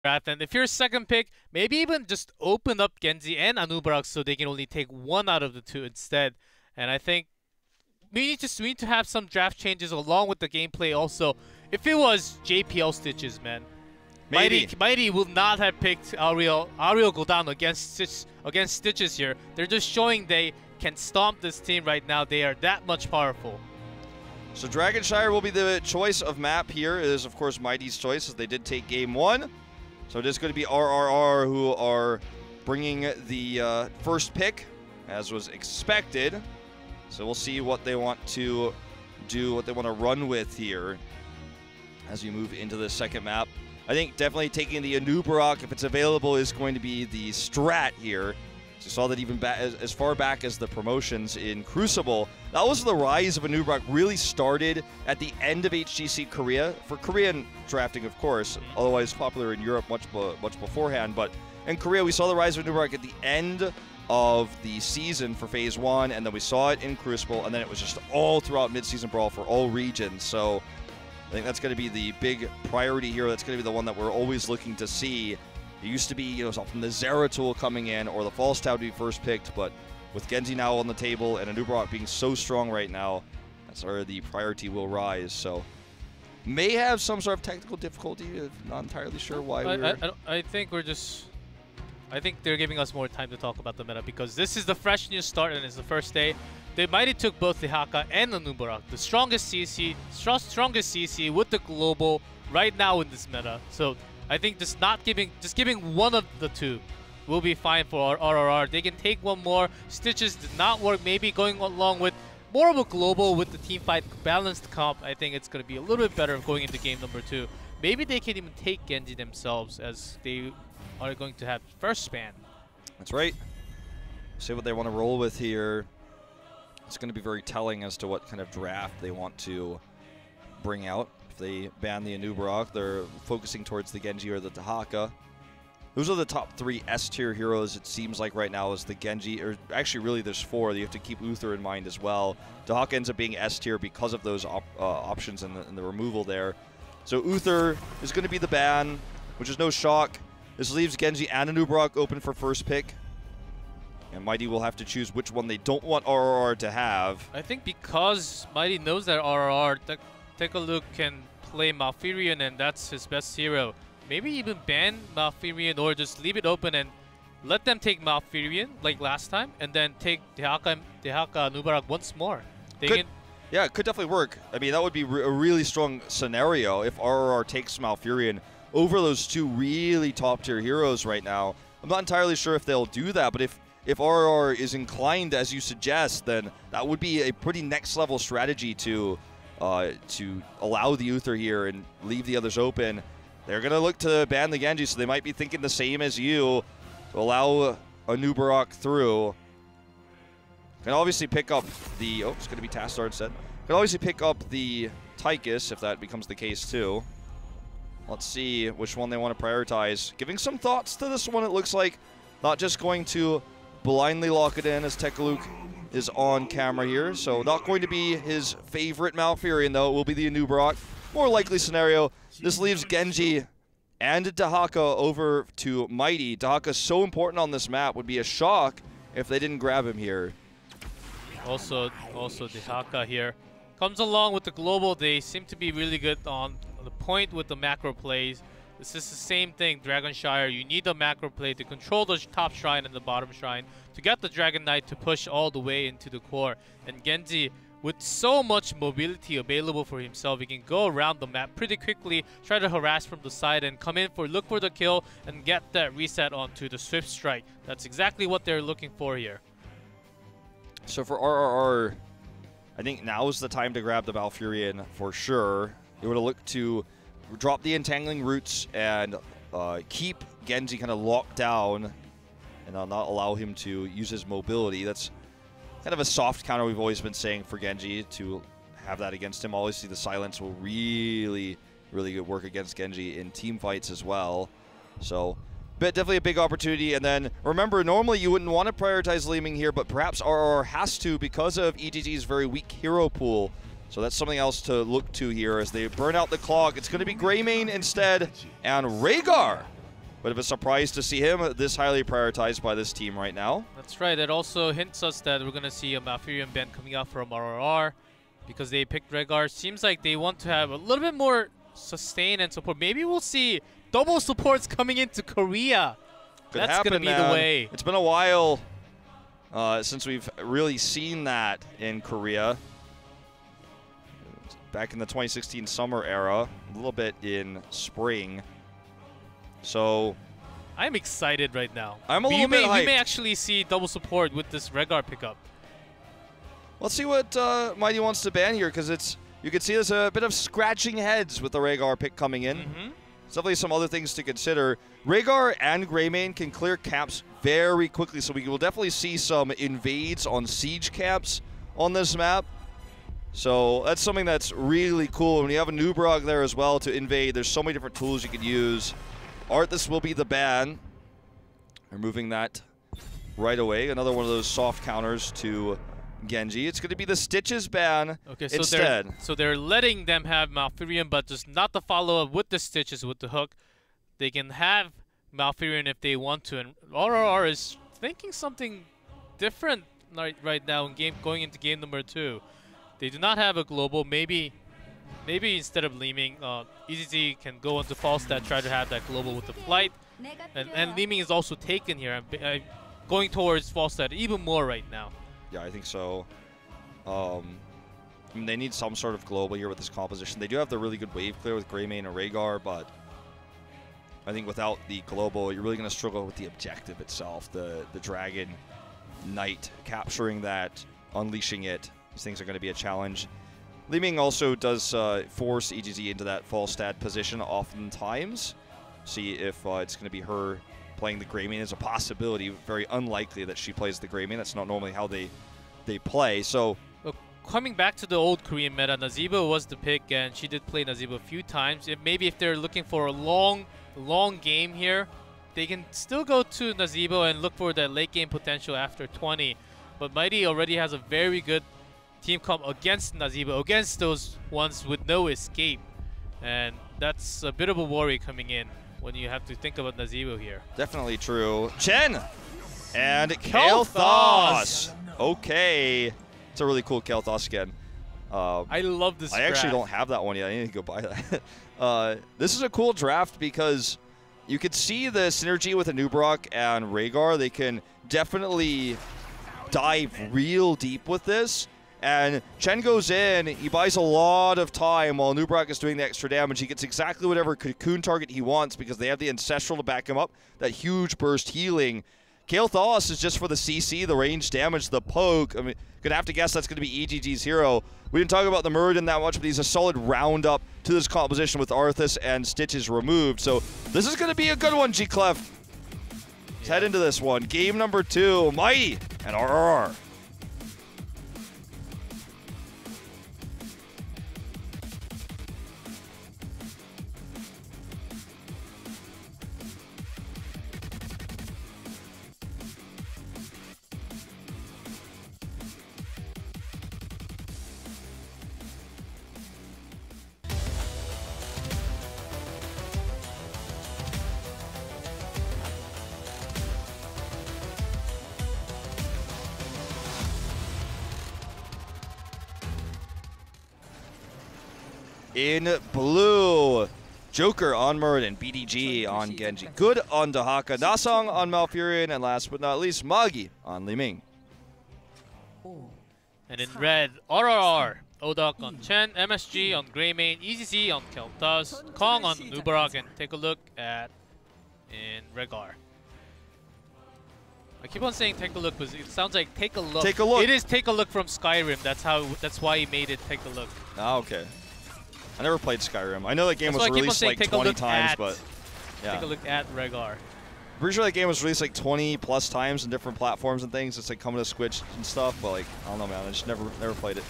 draft. And if you're a second pick, maybe even just open up Genji and Anubrak so they can only take one out of the two instead. And I think we need to have some draft changes along with the gameplay also. If it was JPL Stitches, man, Mighty will not have picked Ariel Godan against Stitches here. They're just showing they can stomp this team right now. They are that much powerful. So Dragonshire will be the choice of map here. It is, of course, Mighty's choice, as they did take game one. So it is going to be RRR who are bringing the first pick, as was expected. So we'll see what they want to do, what they want to run with here as we move into the second map. I think definitely taking the Anubarak, if it's available, is going to be the strat here. So you saw that even as far back as the promotions in Crucible, that was the rise of Anubarak really started at the end of HGC Korea, for Korean drafting, of course, otherwise popular in Europe much beforehand. But in Korea, we saw the rise of Anubarak at the end of the season for Phase 1, and then we saw it in Crucible, and then it was just all throughout Mid-Season Brawl for all regions. So I think that's going to be the big priority here. That's going to be the one that we're always looking to see. It used to be, you know, often the Zeratul coming in or the False Tau to be first picked, but with Genji now on the table and Anubarak being so strong right now, that's where the priority will rise. So may have some sort of technical difficulty. Not entirely sure why. I think we're just. I think they're giving us more time to talk about the meta because this is the fresh new start and it's the first day. They Mighty took both the Haka and Anubarak, the strongest CC with the global right now in this meta. So I think just giving one of the two will be fine for RRR. They can take one more. Stitches did not work. Maybe going along with more of a global with the team fight balanced comp. I think it's going to be a little bit better going into game number 2. Maybe they can even take Genji themselves as they are going to have first span. That's right. See what they want to roll with here. It's going to be very telling as to what kind of draft they want to bring out. If they ban the Anubarak, they're focusing towards the Genji or the Dahaka. Those are the top 3 S-tier heroes, it seems like right now, is the Genji, or actually really there's 4. You have to keep Uther in mind as well. Dahaka ends up being S-tier because of those options and the removal there. So Uther is going to be the ban, which is no shock. This leaves Genji and Anubarak open for first pick. And Mighty will have to choose which one they don't want RRR to have. I think because Mighty knows that RRR, Tekaluk can play Malfurion and that's his best hero. Maybe even ban Malfurion or just leave it open and let them take Malfurion like last time and then take Dehaka Anubarak once more. Yeah, it could definitely work. I mean, that would be a really strong scenario if RRR takes Malfurion over those 2 really top-tier heroes right now. I'm not entirely sure if they'll do that, but if RRR is inclined, as you suggest, then that would be a pretty next-level strategy to allow the Uther here and leave the others open. They're going to look to ban the Genji, so they might be thinking the same as you to allow Anubarak through. Can obviously pick up the... Oh, it's going to be Tastar instead. Can obviously pick up the Tychus, if that becomes the case, too. Let's see which one they want to prioritize. Giving some thoughts to this one, it looks like. Not just going to blindly lock it in as Tekaluk is on camera here. So not going to be his favorite Malfurion, though. It will be the Anubarak. More likely scenario. This leaves Genji and Dahaka over to Mighty. Dahaka's so important on this map. Would be a shock if they didn't grab him here. Also Dahaka here comes along with the global. They seem to be really good on the point with the macro plays. This is the same thing, Dragonshire. You need the macro play to control the top shrine and the bottom shrine to get the Dragon Knight to push all the way into the core. And Genji, with so much mobility available for himself, he can go around the map pretty quickly, try to harass from the side and come in look for the kill and get that reset onto the Swift Strike. That's exactly what they're looking for here. So for RRR, I think now is the time to grab the Malfurion for sure. They would look to drop the Entangling Roots and keep Genji kind of locked down and not allow him to use his mobility. That's kind of a soft counter we've always been saying for Genji, to have that against him. Obviously, the silence will really good work against Genji in team fights as well. So definitely a big opportunity. And then remember, normally you wouldn't want to prioritize Leeming here, but perhaps RRR has to because of EGG's very weak hero pool. So that's something else to look to here as they burn out the clock. It's going to be Greymane instead, and Rhaegar Bit of a surprise to see him this highly prioritized by this team right now. That's right. It also hints us that we're going to see a Malfurion ban coming out from RRR because they picked Rehgar. Seems like they want to have a little bit more sustain and support. Maybe we'll see double supports coming into Korea. That's going to be the way. It's been a while since we've really seen that in Korea. Back in the 2016 summer era, a little bit in spring. So I'm excited right now. I'm a little bit hyped. We may actually see double support with this Rehgar pickup. Let's see what Mighty wants to ban here, because you can see there's a bit of scratching heads with the Rehgar pick coming in. There's definitely some other things to consider. Rehgar and Greymane can clear camps very quickly, so we will definitely see some invades on siege camps on this map. So that's something that's really cool. When you have a Nubrog there as well to invade, there's so many different tools you can use. Arthas will be the ban. Removing that right away. Another one of those soft counters to Genji. It's going to be the Stitches ban instead. So they're letting them have Malfurion, but just not the follow-up with the Stitches with the hook. They can have Malfurion if they want to. And RRR is thinking something different right now in going into game number 2. They do not have a global. Maybe instead of Leeming, EZZ can go into Falstad, try to have that global with the flight. And Leeming is also taken here. I'm going towards Falstad even more right now. Yeah, I think so. I mean, they need some sort of global here with this composition. They do have the really good wave clear with Greymane and Rehgar, but I think without the global, you're really going to struggle with the objective itself. The Dragon Knight, capturing that, unleashing it. These things are going to be a challenge. Leeming also does force HGC into that Falstad position oftentimes. See if it's going to be her playing the Greymane is a possibility. Very unlikely that she plays the Greymane. That's not normally how they play. So coming back to the old Korean meta, Nazeebo was the pick, and she did play Nazeebo a few times. Maybe if they're looking for a long game here, they can still go to Nazeebo and look for that late game potential after 20. But Mighty already has a very good team comp against Nazeebo, against those ones with no escape. And that's a bit of a worry coming in when you have to think about Nazeebo here. Definitely true. Chen and Kael'thas. Okay. It's a really cool Kael'thas skin. I love this draft. I actually don't have that one yet. I need to go buy that. This is a cool draft because you could see the synergy with Nubrok and Rehgar. They can definitely dive real deep with this. And Chen goes in, he buys a lot of time while Nubrok is doing the extra damage. He gets exactly whatever cocoon target he wants because they have the Ancestral to back him up. That huge burst healing. Kael'thas is just for the CC, the range damage, the poke. I mean, gonna have to guess that's gonna be EGG's hero. We didn't talk about the Muradin that much, but he's a solid roundup to this composition with Arthas and Stitches removed. So this is gonna be a good one, G-Clef. Let's head into this one. Game number 2, Mighty and RRR. In blue, Joker on Muradin, BDG on Genji, Good on Dahaka, Nasong on Malfurion, and last but not least, Magi on Leeming. And in red, RRR, Odok on Chen, MSG on Greymane, EZZ on Kael'thas, Kong on Nubrok, and take a look at in Rehgar. I keep on saying take a look because it sounds like take a look. Take a look. It is take a look from Skyrim. That's why he made it take a look. Ah, okay. I never played Skyrim. I know that game was released like 20 times, but yeah. Take a look at Rehgar. Pretty sure that game was released like 20 plus times on different platforms and things. It's like coming to Switch and stuff, but like I don't know, man. I just never played it.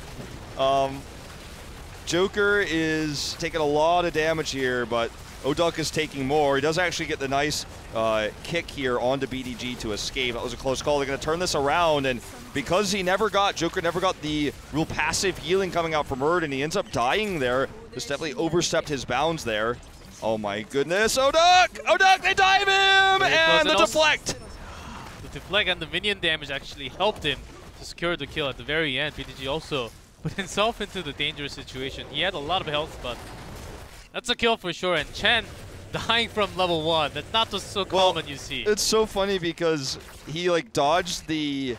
Joker is taking a lot of damage here, but Oduk is taking more. He does actually get the nice kick here onto BDG to escape. That was a close call. They're going to turn this around, and because Joker never got the real passive healing coming out from Muradin, he ends up dying there. Just definitely overstepped his bounds there. Oh my goodness, Oduk! Oduk, they dive deflect, and the minion damage actually helped him to secure the kill at the very end. BDG also put himself into the dangerous situation. He had a lot of health, but that's a kill for sure. And Chen dying from level 1. That's not just so common you see. It's so funny because he like dodged the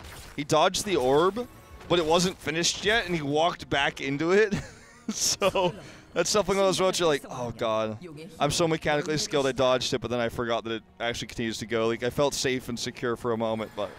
orb, but it wasn't finished yet, and he walked back into it. So that's something on those roads you're like, oh god, I'm so mechanically skilled I dodged it, but then I forgot that it actually continues to go. Like I felt safe and secure for a moment, but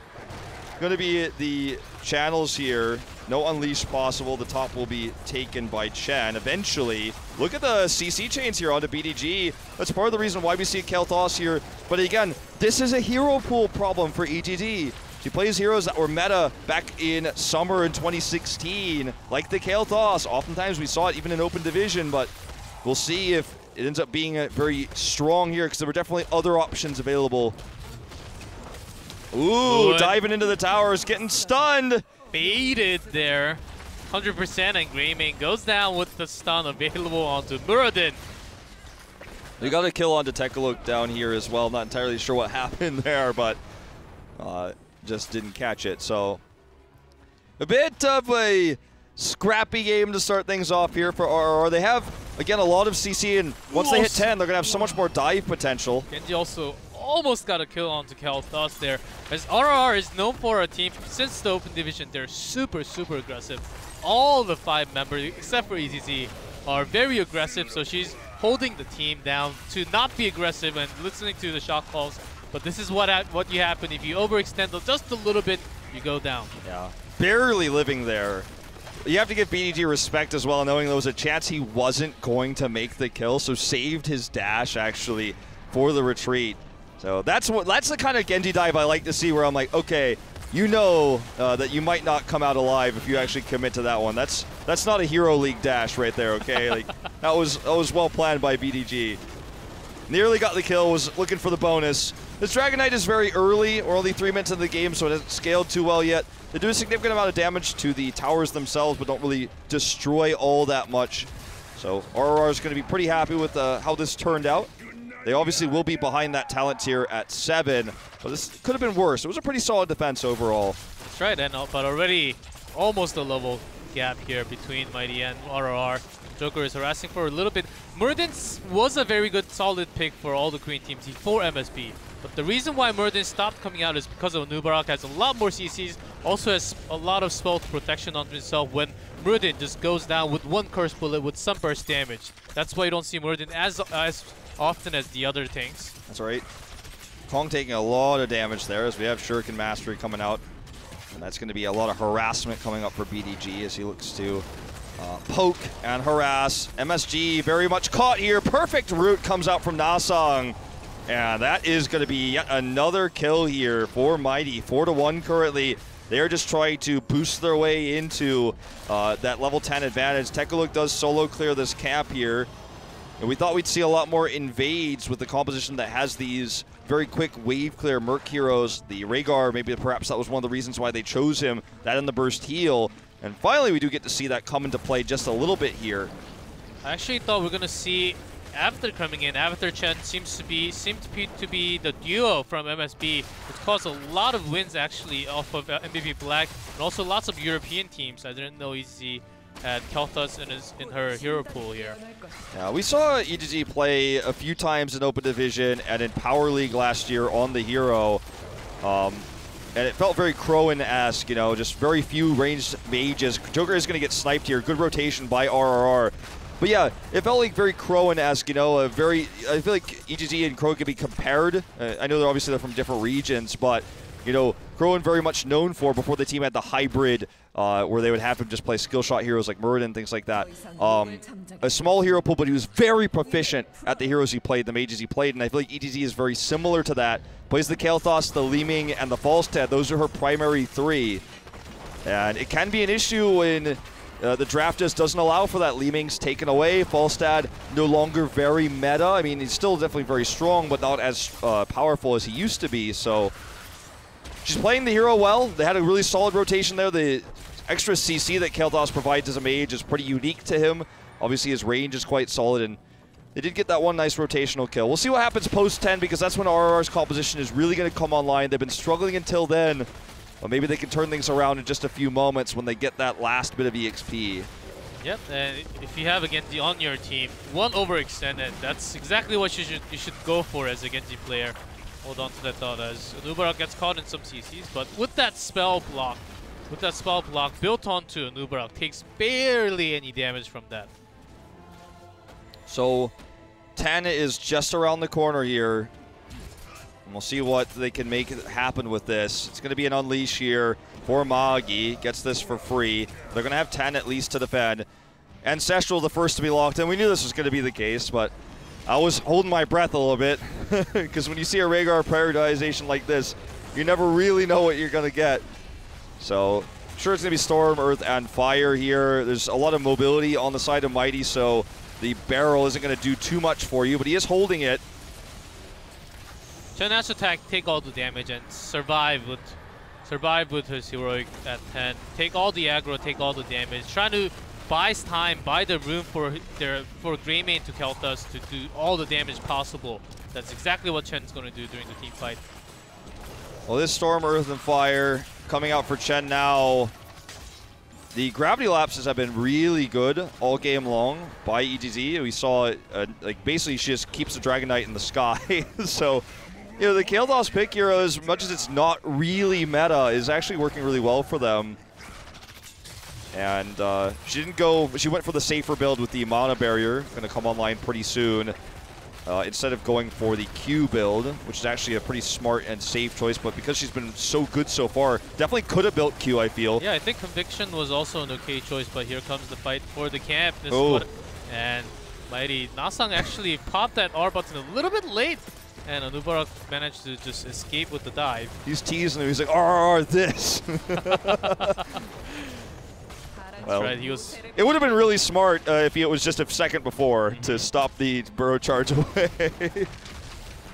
going to be the channels here. No unleash possible. The top will be taken by Chen. Eventually, look at the CC chains here onto BDG. That's part of the reason why we see Kael'thas here. But again, this is a hero pool problem for EGD. She plays heroes that were meta back in summer in 2016, like the Kael'thas. Oftentimes we saw it even in open division, but we'll see if it ends up being very strong here because there were definitely other options available. Ooh, diving into the towers, getting stunned. Baited there. 100%, and Greymane goes down with the stun available onto Muradin. We got a kill onto Tekaluk down here as well. Not entirely sure what happened there, but just didn't catch it. So a bit of a scrappy game to start things off here for RRR. They have, again, a lot of CC, and once they hit 10, they're going to have so much more dive potential. Genji also almost got a kill onto Kael'thas there. As RRR is known for a team, since the open division, they're super, super aggressive. All the 5 members, except for EZZ, are very aggressive, so she's holding the team down to not be aggressive and listening to the shot calls. But this is what you happen if you overextend just a little bit, you go down. Yeah, barely living there. You have to give BDG respect as well, knowing there was a chance he wasn't going to make the kill, so saved his dash actually for the retreat. So that's the kind of Genji dive I like to see, where I'm like, okay, you know that you might not come out alive if you actually commit to that one. That's not a Hero League dash right there, okay? Like that was well planned by BDG. Nearly got the kill, was looking for the bonus. This Dragon Knight is very early, we're only 3 minutes into the game, so it hasn't scaled too well yet. They do a significant amount of damage to the towers themselves, but don't really destroy all that much. So RRR is going to be pretty happy with how this turned out. They obviously will be behind that talent tier at 7, but this could have been worse. It was a pretty solid defense overall. That's right, and but already almost a level gap here between Mighty and RRR. Joker is harassing for a little bit. Muradin was a very good, solid pick for all the Korean teams before MSB. But the reason why Muradin stopped coming out is because of Nubarak has a lot more CCs, also has a lot of spell protection on himself when Muradin just goes down with 1 curse bullet with some burst damage. That's why you don't see Muradin as often as the other tanks. That's right. Kong taking a lot of damage there as we have Shuriken Mastery coming out. And that's going to be a lot of harassment coming up for BDG as he looks to poke and harass. MSG very much caught here. Perfect route comes out from Nasang. And that is going to be yet another kill here for Mighty. 4-1 currently. They're just trying to boost their way into that level 10 advantage. Tekaluk does solo clear this camp here. And we thought we'd see a lot more invades with the composition that has these very quick wave clear Merc heroes. The Rhaegar, maybe perhaps that was one of the reasons why they chose him. That and the burst heal. And finally we do get to see that come into play just a little bit here. I actually thought we were going to see Avatar coming in. Avatar Chen seemed to be the duo from MSB, which caused a lot of wins actually off of MVP Black, and also lots of European teams. I didn't know EZ had Kael'thas in her hero pool here. Yeah, we saw EGG play a few times in Open Division and in Power League last year on the hero. And it felt very Crowan-esque, you know, just very few ranged mages. Joker is going to get sniped here. Good rotation by RRR. But yeah, it felt like very Crowan-esque, you know, I feel like EGG and Crowan can be compared. I know they're from different regions, but, you know, Crowan very much known for, before the team had the hybrid, where they would have him just play skill shot heroes like Muradin, things like that. A small hero pool, but he was very proficient at the heroes he played, the mages he played, and I feel like EGG is very similar to that. Plays the Kael'thas, the Li Ming, and the Falstad. Those are her primary 3. And it can be an issue when the draft just doesn't allow for that. Li Ming's taken away. Falstad no longer very meta. I mean, he's still definitely very strong, but not as powerful as he used to be. So she's playing the hero well. They had a really solid rotation there. The extra CC that Kael'thas provides as a mage is pretty unique to him. Obviously, his range is quite solid, and They did get that one nice rotational kill. We'll see what happens post-10 because that's when RRR's composition is really going to come online. They've been struggling until then, but maybe they can turn things around in just a few moments when they get that last bit of EXP. Yep, and if you have a Genji on your team, one overextended, that's exactly what you should go for as a Genji player. Hold on to that thought as Nubarak gets caught in some CCs, but with that spell block built onto Nubarak, takes barely any damage from that. So 10 is just around the corner here. And we'll see what they can make happen with this. It's going to be an unleash here for Magi. Gets this for free. They're going to have 10 at least to defend. Ancestral the first to be locked in. We knew this was going to be the case, but I was holding my breath a little bit because when you see a Rhaegar prioritization like this, you never really know what you're going to get. So I'm sure it's going to be Storm, Earth, and Fire here. There's a lot of mobility on the side of Mighty, so the barrel isn't going to do too much for you, but he is holding it. Chen has to take all the damage and survive with his heroic at 10. Take all the aggro, take all the damage. Trying to buy time, buy the room for Greymane to Kel'Thas to do all the damage possible. That's exactly what Chen's going to do during the team fight. Well, this Storm, Earth, and Fire coming out for Chen now. The gravity lapses have been really good all game long by HGC. We saw it, like basically she just keeps the Dragon Knight in the sky. So, you know, the Kael'thas pick here, as much as it's not really meta, is actually working really well for them. And she went for the safer build with the mana barrier, going to come online pretty soon. Instead of going for the Q build, which is actually a pretty smart and safe choice, but because she's been so good so far, definitely could have built Q, I feel. Yeah, I think Conviction was also an okay choice, but here comes the fight for the camp. And Mighty Nasang actually popped that R button a little bit late, and Nubarak managed to just escape with the dive. He's teasing him, he's like, RRR this! Well, right. It would have been really smart if it was just a second before to stop the burrow charge away.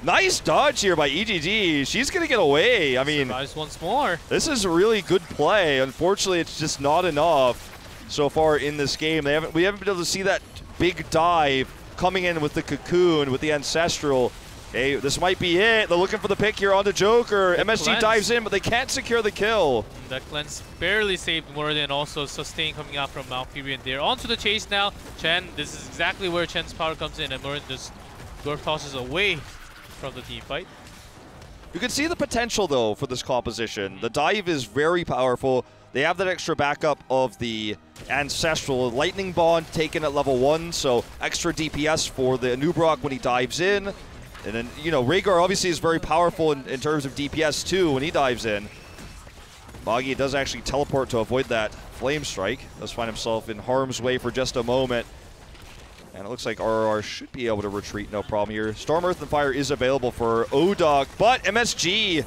Nice dodge here by HGC. She's going to get away. I mean, survives once more. This is a really good play. Unfortunately, it's just not enough so far in this game. We haven't been able to see that big dive coming in with the cocoon, with the Ancestral. Hey, this might be it. They're looking for the pick here onto Joker. MSG dives in, but they can't secure the kill. That cleanse barely saved Morden, and also sustain coming out from Malfurion there. Onto the chase now. Chen, this is exactly where Chen's power comes in, and Morden just dwarf tosses away from the team fight. You can see the potential, though, for this composition. The dive is very powerful. They have that extra backup of the Ancestral. Lightning Bond taken at level 1, so extra DPS for the Nubarak when he dives in. And then, you know, Rhaegar obviously is very powerful in terms of DPS too when he dives in. Magi does actually teleport to avoid that Flame Strike. Does find himself in harm's way for just a moment. And it looks like RRR should be able to retreat, no problem here. Storm, Earth, and Fire is available for ODOG, but MSG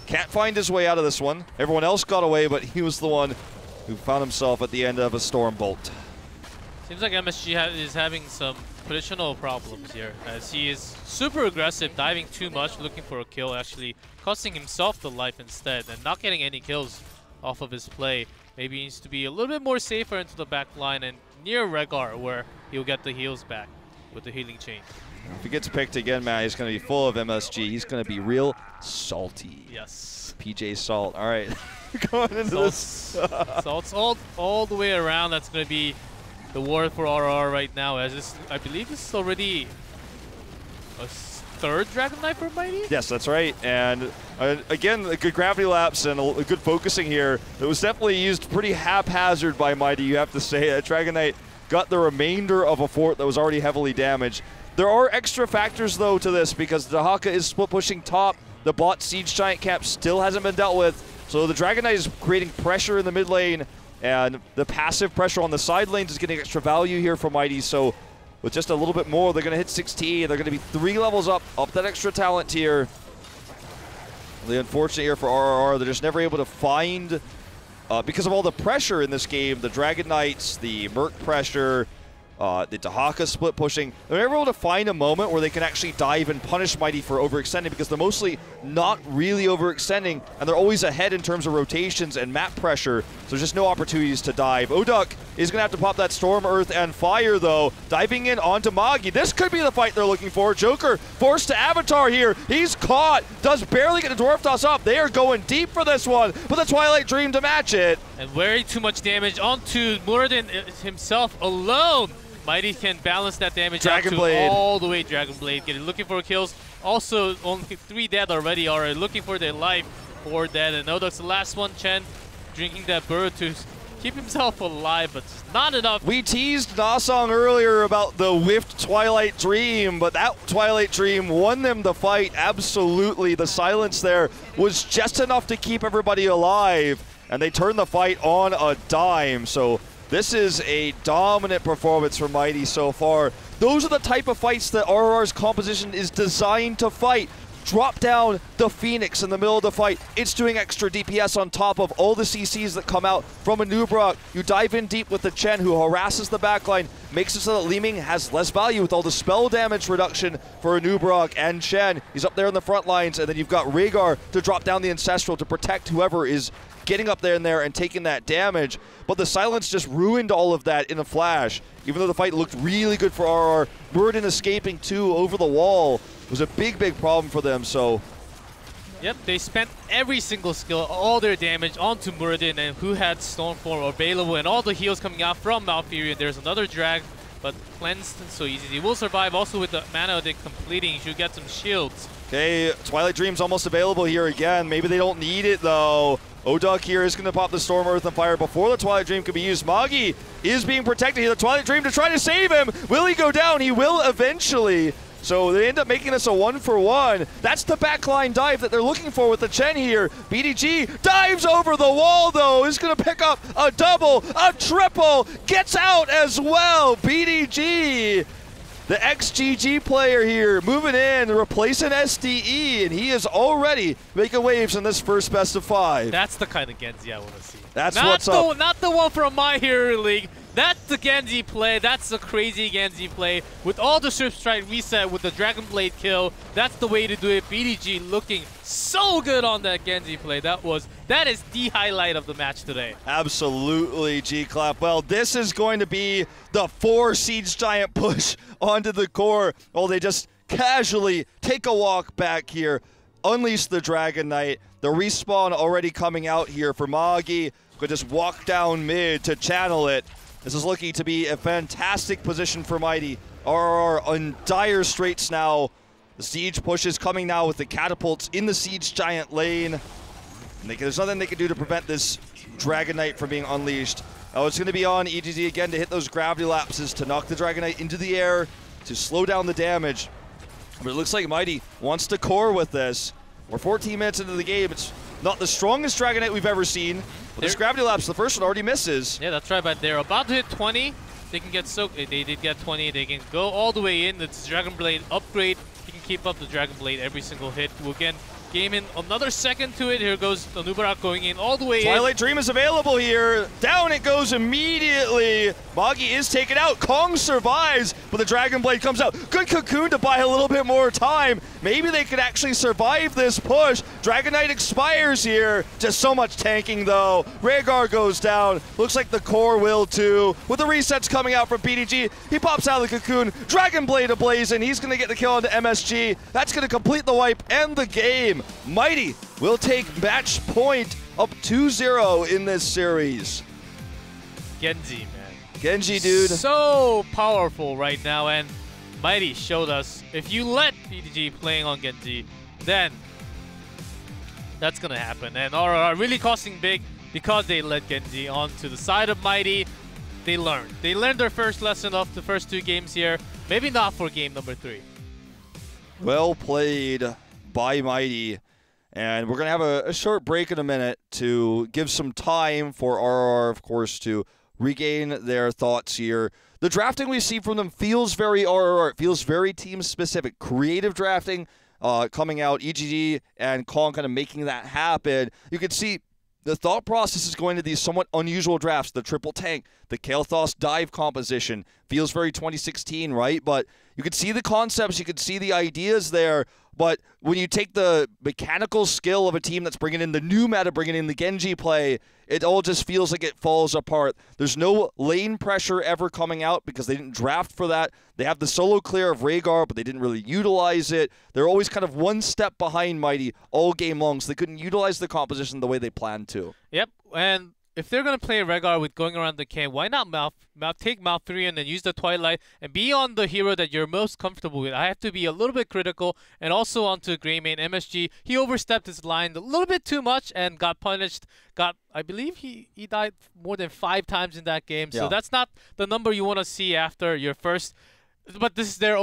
can't find his way out of this one. Everyone else got away, but he was the one who found himself at the end of a Storm Bolt. Seems like MSG is having some positional problems here, as he is super aggressive, diving too much, looking for a kill, actually costing himself the life instead, and not getting any kills off of his play. Maybe he needs to be a little bit more safer into the back line and near Rhaegar, where he'll get the heals back with the healing chain. If he gets picked again, man, he's going to be full of MSG. He's going to be real salty. Yes. PJ Salt. All right. Going into this. Salt's all the way around. That's going to be the war for RR right now, as this, I believe this is already a third Dragon Knight for Mighty? Yes, that's right. And again, a good gravity lapse and a good focusing here. It was definitely used pretty haphazard by Mighty, you have to say. Dragon Knight got the remainder of a fort that was already heavily damaged. There are extra factors, though, to this, because the Haka is split pushing top. The bot Siege Giant Camp still hasn't been dealt with. So the Dragon Knight is creating pressure in the mid lane. And the passive pressure on the side lanes is getting extra value here for Mighty. So with just a little bit more, they're going to hit 16. They're going to be 3 levels up that extra talent tier. The unfortunate here for RRR, they're just never able to find, because of all the pressure in this game, the Dragon Knights, the Merc pressure, The Dahaka split pushing. They're never able to find a moment where they can actually dive and punish Mighty for overextending because they're mostly not really overextending, and they're always ahead in terms of rotations and map pressure, so there's just no opportunities to dive. Oduk is going to have to pop that Storm, Earth, and Fire, though. Diving in onto Magi. This could be the fight they're looking for. Joker forced to Avatar here. He's caught. Does barely get the Dwarf Toss up. They are going deep for this one, but the Twilight Dream to match it. And way too much damage onto Muradin himself alone. Mighty can balance that damage out to all the way. Dragon Blade looking for kills. Also, only 3 dead already are looking for their life. 4 dead, and Oduk's the last one. Chen drinking that bird to keep himself alive, but it's not enough. We teased Nasong earlier about the whiffed Twilight Dream, but that Twilight Dream won them the fight. Absolutely, the silence there was just enough to keep everybody alive, and they turned the fight on a dime. So this is a dominant performance for Mighty so far. Those are the type of fights that RRR's composition is designed to fight. Drop down the Phoenix in the middle of the fight. It's doing extra DPS on top of all the CCs that come out from a Nubrok. You dive in deep with the Chen, who harasses the backline, makes it so that Li Ming has less value with all the spell damage reduction for a Nubrok and Chen. He's up there in the front lines, and then you've got Rhaegar to drop down the Ancestral to protect whoever is getting up there and taking that damage. But the silence just ruined all of that in a flash. Even though the fight looked really good for RR, Muradin escaping too over the wall was a big, big problem for them. So yep, they spent every single skill, all their damage onto Muradin, and who had Stormform available, and all the heals coming out from Malfurion. There's another drag, but cleansed so easy. He will survive also with the mana they completing. He should get some shields. Okay, Twilight Dream's almost available here again. Maybe they don't need it though. Oduk here is going to pop the Storm, Earth, and Fire before the Twilight Dream can be used. Magi is being protected here. The Twilight Dream to try to save him. Will he go down? He will eventually. So they end up making this a 1-for-1. That's the backline dive that they're looking for with the Chen here. BDG dives over the wall though. Is going to pick up a double, a triple, gets out as well. BDG, the XGG player here, moving in, replacing SDE, and he is already making waves in this first best of 5. That's the kind of Genji I want to see. That's what's up. Not the one from My Hero League. That's the Genji play. That's the crazy Genji play. With all the Swift Strike reset with the Dragon Blade kill, that's the way to do it. BDG looking so good on that Genji play. That is the highlight of the match today. Absolutely, G-Clap. Well, this is going to be the 4 Siege Giant push onto the core. Oh, they just casually take a walk back here, unleash the Dragon Knight. The respawn already coming out here for Magi. Could just walk down mid to channel it. This is looking to be a fantastic position for Mighty. RRR on dire straits now. The Siege push is coming now with the catapults in the Siege Giant lane. And there's nothing they can do to prevent this Dragon Knight from being unleashed. It's going to be on EGZ again to hit those gravity lapses to knock the Dragon Knight into the air to slow down the damage. But it looks like Mighty wants to core with this. We're 14 minutes into the game. It's not the strongest Dragon Knight we've ever seen. But this gravity lapse, the first one already misses. Yeah, that's right, but they're about to hit 20. They can get they did get 20. They can go all the way in. It's Dragon Blade upgrade. He can keep up the Dragon Blade every single hit. We'll again game in another second to it. Here goes the Nubarak going in all the way in. Twilight Dream is available here. Down it goes immediately. Magi is taken out. Kong survives, but the Dragon Blade comes out. Good Cocoon to buy a little bit more time. Maybe they could actually survive this push. Dragon Knight expires here. Just so much tanking though. Rhaegar goes down. Looks like the core will too. With the resets coming out from BDG, he pops out of the Cocoon. Dragon Blade ablazing. He's going to get the kill onto MSG. That's going to complete the wipe and the game. Mighty will take match point up 2-0 in this series. Genji, man. Genji, dude. So powerful right now, and Mighty showed us if you let BDG playing on Genji, then that's gonna happen. And RRR really costing big because they let Genji onto the side of Mighty. They learned. They learned their first lesson of the first 2 games here. Maybe not for game number 3. Well played by Mighty. And we're going to have a short break in a minute to give some time for RR, of course, to regain their thoughts here. The drafting we see from them feels very RR. It feels very team-specific. Creative drafting coming out. EGG and Kong kind of making that happen. You can see the thought process is going to these somewhat unusual drafts. The triple tank, the Kael'thas dive composition feels very 2016, right? But you could see the concepts, you could see the ideas there. But when you take the mechanical skill of a team that's bringing in the new meta, bringing in the Genji play, it all just feels like it falls apart. There's no lane pressure ever coming out because they didn't draft for that. They have the solo clear of Rhaegar, but they didn't really utilize it. They're always kind of one step behind Mighty all game long, so they couldn't utilize the composition the way they planned to. Yep, and if they're going to play Rhaegar with going around the camp, why not take Malfurion and use the Twilight and be on the hero that you're most comfortable with? I have to be a little bit critical, and also onto Greymane MSG. He overstepped his line a little bit too much and got punished. I believe he died more than 5 times in that game, so that's not the number you want to see after your first. But this is their own